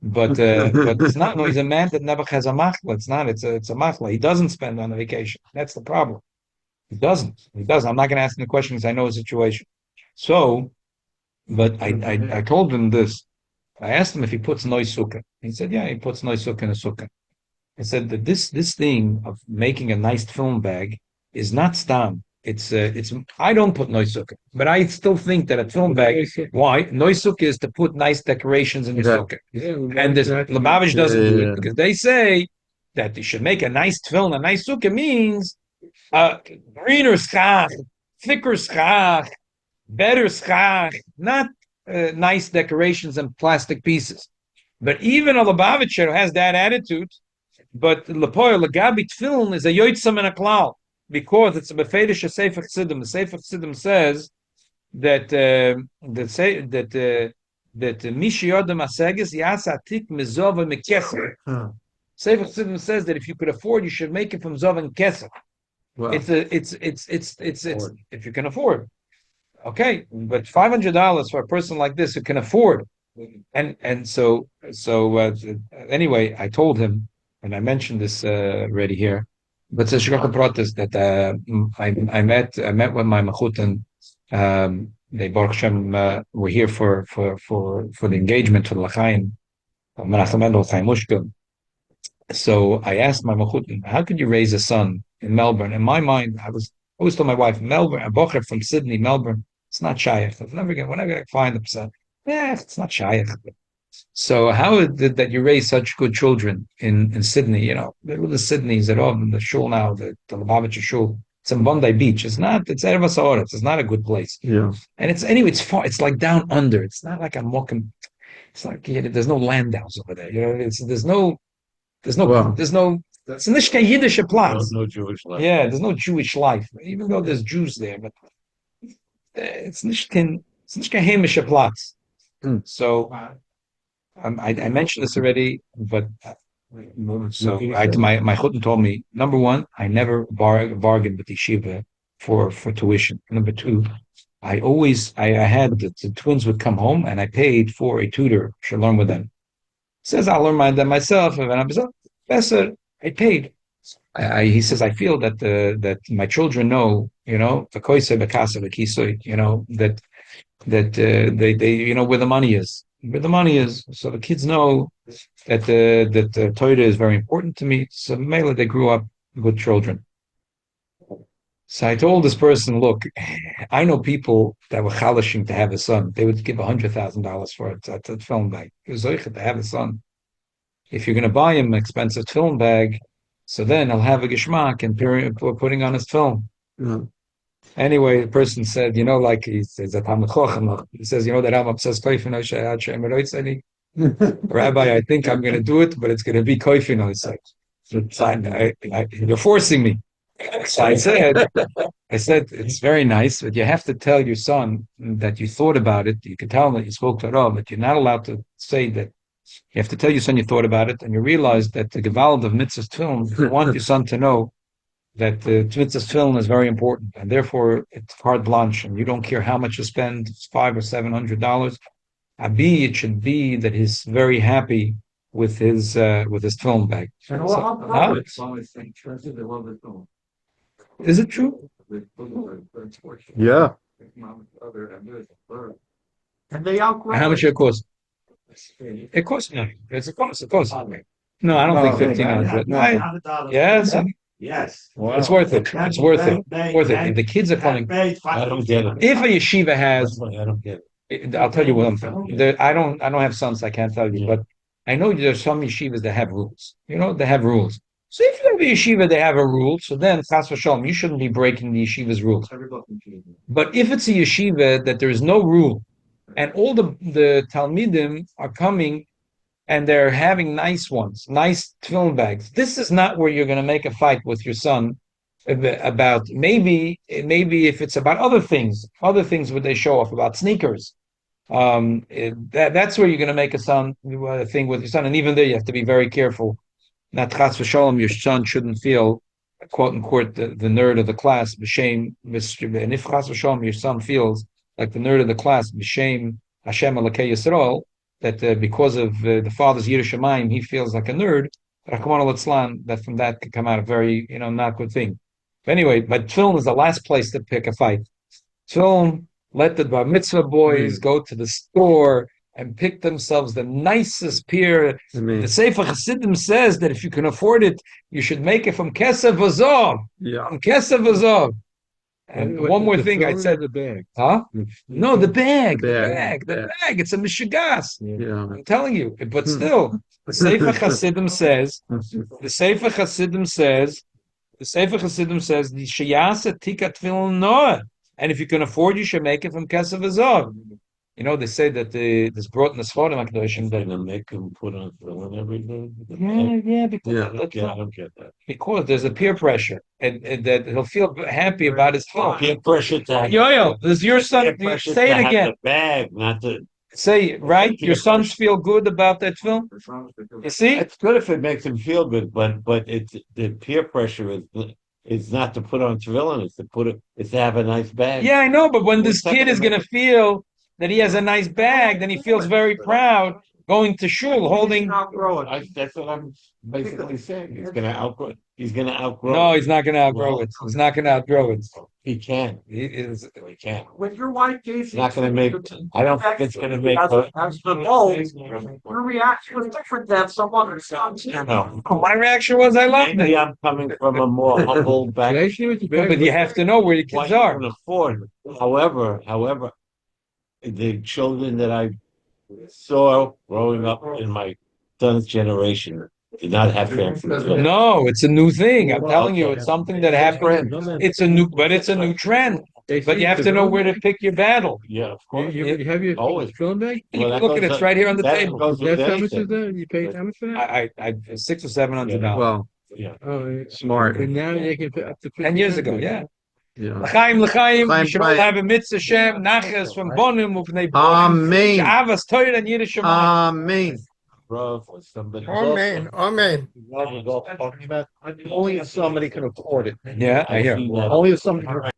But it's not. No, he's a man that Nebuch has a machla. It's not. It's a machla. He doesn't spend on a vacation. That's the problem. He doesn't. I'm not going to ask him the question because I know his situation. So But I told him this. I asked him if he puts noi sukkah. He said, yeah, he puts noi sukkah in a sukkah. I said that this thing of making a nice film bag is not stam. It's I don't put noi sukkah, but I still think that a film bag. Why noi sukkah is to put nice decorations in your sukkah, and this Lubavitch doesn't do it because they say that you should make a nice film. A nice sukkah means greener schach, thicker schach, better schach, not nice decorations and plastic pieces. But even a Lubavitcher has that attitude. But Lepoil Lagabi Tefillin is a yotzam and a klal because it's a befedish Sefer Chassidim. The Sefer Chassidim says that that Mishi Yodam Asegis Yasatik Mizova Mekeser. Sefer Chassidim says that if you could afford, you should make it from Zov and Keser. Wow. It's if you can afford. Okay, but $500 for a person like this who can afford, and so anyway, I told him, and I mentioned this already here, but the Shkoka protest that I met with my machutan. They Baruch Hashem were here for the engagement for the L'chaim, Menachem Mendel Chaim Mushkel. So I asked my machutan, how could you raise a son in Melbourne? In my mind, I always told my wife, Melbourne, a bocher from Sydney, Melbourne, it's not shaykh. We're never gonna find the percent. Yeah, it's not shaykh. So how is it that you raise such good children in Sydney? You know, the Sydneys at all, the shul now, the Lubavitcher shul. It's in Bondi Beach. It's Erev Ha'Sa'aretz. It's not a good place. Yeah. And it's far. It's like down under. It's not like I'm walking. It's like there's no Landau's over there. You know, there's no. It's nicht kein Yiddische Platz. No Jewish life. Yeah, there's no Jewish life, even though there's Jews there, but it's nicht kein heimische Platz. So I mentioned this already, but so my chutin told me, number one, I never bargained with yeshiva for tuition. Number two, I had the twins would come home and I paid for a tutor to learn with them. Says I'll learn them myself, and I'm Professor, I paid. He says I feel that my children know, you know, the koise bekasa bekisoy, you know, that they you know where the money is. Where the money is, so the kids know that the Torah is very important to me. So mainly they grew up good children. So I told this person, look, I know people that were chalashing to have a son. They would give $100,000 for it at a film bag. He was to have a son. If you're going to buy him an expensive film bag, so then he'll have a geschmack and putting on his film. Mm-hmm. Anyway, the person said, you know, like he says that he says, you know, that Rambam says, Rabbi, I think I'm going to do it, but it's going to be koifino. It's like, you're forcing me. So I said, it's very nice, but you have to tell your son that you thought about it. You can tell him that you spoke to Rav, but you're not allowed to say that. You have to tell your son you thought about it, and you realize that the Gewalt of mitzvah's film, you want your son to know that the mitzvah's film is very important, and therefore it's carte blanche, and you don't care how much you spend, it's $500 or $700. Abi, it should be that he's very happy with his film bag. Is it true? Yeah. And they outgrow. How much it cost? It costs nothing. It costs. No, I don't think $1,500. Yes. Yes. Wow. It's worth it. It's worth it. If the kids are coming, I don't get it. if a yeshiva has, I don't get it. I'll tell you one thing. I don't have sons. I can't tell you, but I know there's some yeshivas that have rules. You know, they have rules. So if you have a yeshiva, they have a rule. So then, chas v'shalom, you shouldn't be breaking the yeshiva's rules. But if it's a yeshiva that there is no rule, and all the talmidim are coming, and they're having nice ones, nice film bags, this is not where you're going to make a fight with your son about maybe if it's about other things where they show off about sneakers. That's where you're going to make a thing with your son, and even there you have to be very careful. Not chas v'shalom, your son shouldn't feel, quote unquote, the nerd of the class, b'shem, and if chas v'shalom your son feels like the nerd of the class, b'shem Hashem Elokei Yisrael, that because of the father's Yiras Shamayim, he feels like a nerd, Rachmana litzlan, that from that could come out a very, not good thing. But anyway, but film is the last place to pick a fight. Film let the bar mitzvah boys go to the store and pick themselves the nicest pair. The Sefer Hasidim says that if you can afford it, you should make it from Kesef Azov. Yeah. From Kesef Azov. And one more thing, I said, the bag. huh? No, the bag. The bag. It's a mishigas. Yeah. I'm telling you. But still, the Sefer Hasidim says, the Sefer Hasidim says, the Sheyasa Tikat Tefillin Noah. And if you can afford, you should make it from Kesef Azov. You know, they say that this brought in the Sforim HaKadoshim that Gonna make him put on tefillin every day. because I don't get that. because there's a peer pressure and that he'll feel happy about his phone. Peer pressure to Yo, does your son peer pressure say to it have again? the bag, not the. Say right. Your sons feel good about that film. You see, It's good if it makes him feel good, but it's the peer pressure is not to put on tefillin. It's to have a nice bag. yeah, I know. But when this Well, kid is gonna feel that he has a nice bag, then he feels very proud going to shul holding. That's what I'm basically saying. He's gonna outgrow. He's gonna outgrow. No, he's not gonna outgrow it. He's not gonna outgrow it. He can. He is. He can. When your wife gave It's not gonna make. I don't think it's gonna make her. as an adult, your reaction was different than someone who's not. No. My reaction was, I loved Maybe it. I'm coming from a more humble Can I background. see what the But bag you have to know where your Why kids you are. can afford. However, the children that I saw growing up in my son's generation did not have fancy. No, it's a new thing. I'm telling you, it's something that happened. It's a new trend. But you have to know where to pick your battle. Yeah, of course. You have your Always. film bag? You can look at it, it's right here on the That table. goes with That's how much is anything. that? You paid how much for that? I $600 or $700. Well, Yeah. oh, Smart. and now they can put up to 10 years ago, yeah. Yeah. L'chaim, l'chaim, L'chaim, you should all l'chaim. have a mitzvah Shem, nachas from Bonim, ufnei Bonim, Amen. Shavas, Torah, and Yiddish Shemayim. Amen. Bro, or somebody. Amen. Amen. Only if somebody can afford it. Yeah, I hear. I've seen that. Only if somebody can